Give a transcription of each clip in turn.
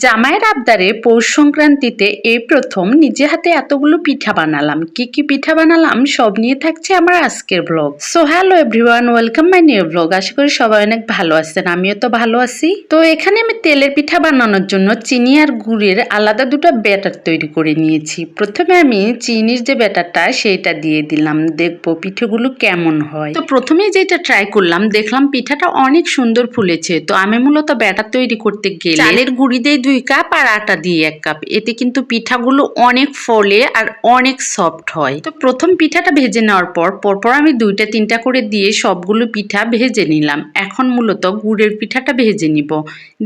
জামাইয়ের আবদারে পৌষ সংক্রান্তিতে এই প্রথম নিজে হাতে এতগুলো পিঠা বানালাম। কি কি পিঠা বানালাম সব নিয়ে থাকছে আমার আজকের blog. So hello everyone, welcome my new blog. আশা করি সবাই অনেক ভালো আছেন, আমিও তো ভালো আছি। তো এখানে আমি তেলের পিঠা বানানোর জন্য চিনি আর গুড়ের আলাদা দুটো ব্যাটার তৈরি করে নিয়েছি। প্রথমে আমি চিনির যে ব্যাটারটা সেইটা দিয়ে দিলাম, দেখবো পিঠেগুলো কেমন হয়। তো প্রথমে যেটা ট্রাই করলাম, দেখলাম পিঠাটা অনেক সুন্দর ফুলেছে। তো আমি মূলত ব্যাটার তৈরি করতে গেলে চালের গুঁড়ি দিয়ে 2 কাপ আর আটা দিয়ে 1 কাপ, এতে কিন্তু পিঠাগুলো অনেক ফলে আর অনেক সফট হয়। তো প্রথম পিঠাটা ভেজে নেওয়ার পরপর আমি 2টা 3টা করে দিয়ে সবগুলো পিঠা ভেজে নিলাম। এখন মূলত গুড়ের পিঠাটা ভেজে নিব,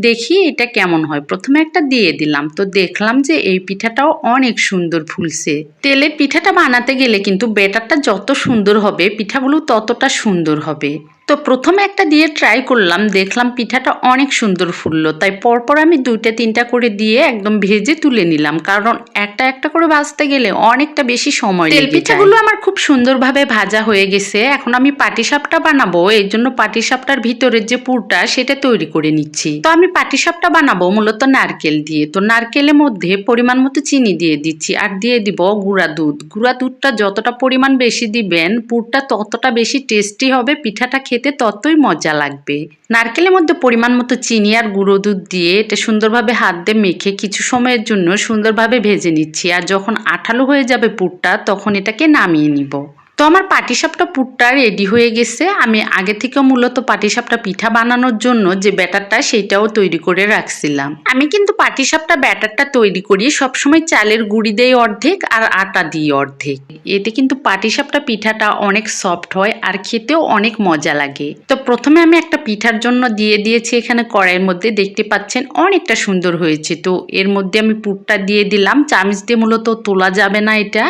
দেখি এটা কেমন হয়। প্রথমে একটা দিয়ে দিলাম, তো দেখলাম যে এই পিঠাটাও অনেক সুন্দর ফুলছে। তেলের পিঠাটা বানাতে গেলে কিন্তু ব্যাটারটা যত সুন্দর হবে পিঠাগুলো ততটা সুন্দর হবে। তো প্রথমে একটা দিয়ে ট্রাই করলাম, দেখলাম পিঠাটা অনেক সুন্দর ফুললো। তাই পরপর আমি 2টা 3টা করে দিয়ে একদম ভেজে তুলে নিলাম, কারণ একটা একটা করে ভাজতে গেলে অনেকটা বেশি সময় লেগে যায়। তেল পিঠাগুলো আমার খুব সুন্দরভাবে ভাজা হয়ে গেছে। এখন আমি পাটিসাপটা বানাবো, এর জন্য পাটিসাপটার ভিতরের যে পুরটা সেটা তৈরি করে নিচ্ছি। তো আমি পাটিসাপটা বানাবো মূলত নারকেল দিয়ে। তো নারকেলের মধ্যে পরিমাণ মতো চিনি দিয়ে দিচ্ছি আর দিয়ে দিব গুঁড়া দুধ। গুঁড়া দুধটা যতটা পরিমাণ বেশি দিবেন পুরটা ততটা বেশি টেস্টি হবে, পিঠাটা খেতে ততই মজা লাগবে। নারকেলের মধ্যে পরিমাণ মতো চিনি আর গুঁড়ো দুধ দিয়ে এটা সুন্দরভাবে হাত দিয়ে মেখে কিছু সময়ের জন্য সুন্দরভাবে ভেজে নিচ্ছি। আর যখন আঠালো হয়ে যাবে পুরটা তখন এটাকে নামিয়ে নিব। তো আমার পাটিসাপটা পুরটা রেডি হয়ে গেছে। আমি আগে থেকে মূলত পাটিসাপটা পিঠা বানানোর জন্য যে ব্যাটারটা সেটাও তৈরি করে রাখছিলাম। আমি কিন্তু পাটিসাপটা ব্যাটারটা তৈরি করি সবসময় চালের গুঁড়ি দিয়ে অর্ধেক আর আটা দিয়ে অর্ধেক। এতে কিন্তু পাটিসাপটা পিঠাটা অনেক সফট হয় আর খেতেও অনেক মজা লাগে। তো প্রথমে আমি একটা পিঠার জন্য দিয়ে দিয়েছি এখানে কড়াইয়ের মধ্যে, দেখতে পাচ্ছেন অনেকটা সুন্দর হয়েছে। তো এর মধ্যে আমি পুরটা দিয়ে দিলাম, চামচ দিয়ে মূলত তোলা যাবে না, এটা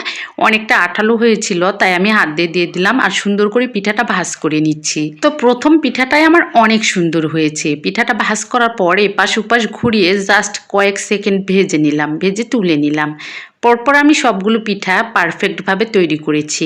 অনেকটা আঠালো হয়েছিল তাই আমি হাত দিয়ে দিলাম আর সুন্দর করে পিঠাটা ভাজ করে নিচ্ছি। তো প্রথম পিঠাটাই আমার অনেক সুন্দর হয়েছে। পিঠাটা ভাজ করার পর এপাশ ওপাশ ঘুরিয়ে জাস্ট কয়েক সেকেন্ড ভেজে নিলাম, ভেজে তুলে নিলাম। পরপর আমি সবগুলো পিঠা পারফেক্টভাবে তৈরি করেছি।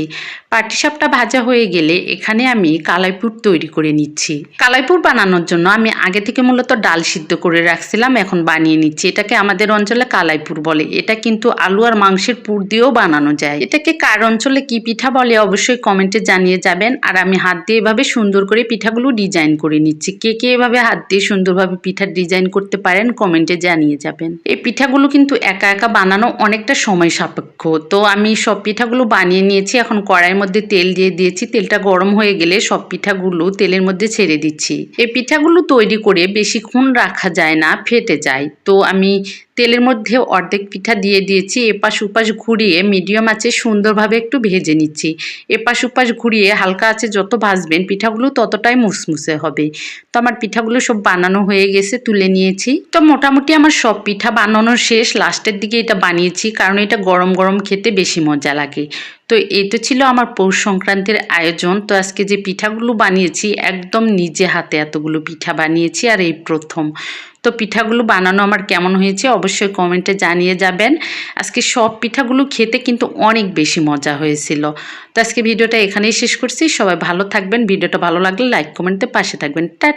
পাটিসাপটা ভাজা হয়ে গেলে এখানে আমি কালাইপুর তৈরি করে নিচ্ছি। কালাইপুর বানানোর জন্য আমি আগে থেকে মূলত ডাল সিদ্ধ করে রাখছিলাম, এখন বানিয়ে নিচ্ছি। এটাকে আমাদের অঞ্চলে কালাইপুর বলে। এটা কিন্তু আলু আর মাংসের পুর দিয়েও বানানো যায়। এটাকে কার অঞ্চলে কি পিঠা বলে অবশ্যই কমেন্টে জানিয়ে যাবেন। আর আমি হাত দিয়ে এভাবে সুন্দর করে পিঠাগুলো ডিজাইন করে নিচ্ছি। কে কে এভাবে হাত দিয়ে সুন্দরভাবে পিঠার ডিজাইন করতে পারেন কমেন্টে জানিয়ে যাবেন। এই পিঠাগুলো কিন্তু একা একা বানানো অনেকটা সময় সাপেক্ষ। তো আমি সব পিঠাগুলো বানিয়ে নিয়েছি। এখন কড়াইয়ের মধ্যে তেল দিয়ে দিয়েছি। তেলটা গরম হয়ে গেলে সব পিঠাগুলো তেলের মধ্যে ছেড়ে দিচ্ছি। এই পিঠাগুলো তৈরি করে বেশিক্ষণ রাখা যায় না, ফেটে যায়। তো আমি তেলের মধ্যে অর্ধেক পিঠা দিয়ে দিয়েছি। এপাশ ওপাশ ঘুরিয়ে মিডিয়াম আঁচে সুন্দরভাবে একটু ভেজে নিচ্ছি। এপাশ ওপাশ ঘুরিয়ে হালকা আঁচে যত ভাজবেন পিঠাগুলো ততটাই মুসমুসে হবে। তো আমার পিঠাগুলো সব বানানো হয়ে গেছে, তুলে নিয়েছি। তো মোটামুটি আমার সব পিঠা বানানো শেষ। লাস্টের দিকে এটা বানিয়েছি কারণ এটা গরম গরম খেতে বেশি মজা লাগে। তো এই তো ছিল আমার পৌষ সংক্রান্তির আয়োজন। তো আজকে যে পিঠাগুলো বানিয়েছি একদম নিজে হাতে এতগুলো পিঠা বানিয়েছি আর এই প্রথম। তো পিঠাগুলো বানানো আমার কেমন হয়েছে অবশ্যই কমেন্টে জানিয়ে যাবেন। আজকে সব পিঠাগুলো খেতে কিন্তু অনেক বেশি মজা হয়েছিল। তো আজকে ভিডিওটা এখানেই শেষ করছি। সবাই ভালো থাকবেন। ভিডিওটা ভালো লাগলে লাইক কমেন্টে পাশে থাকবেন। টাটা।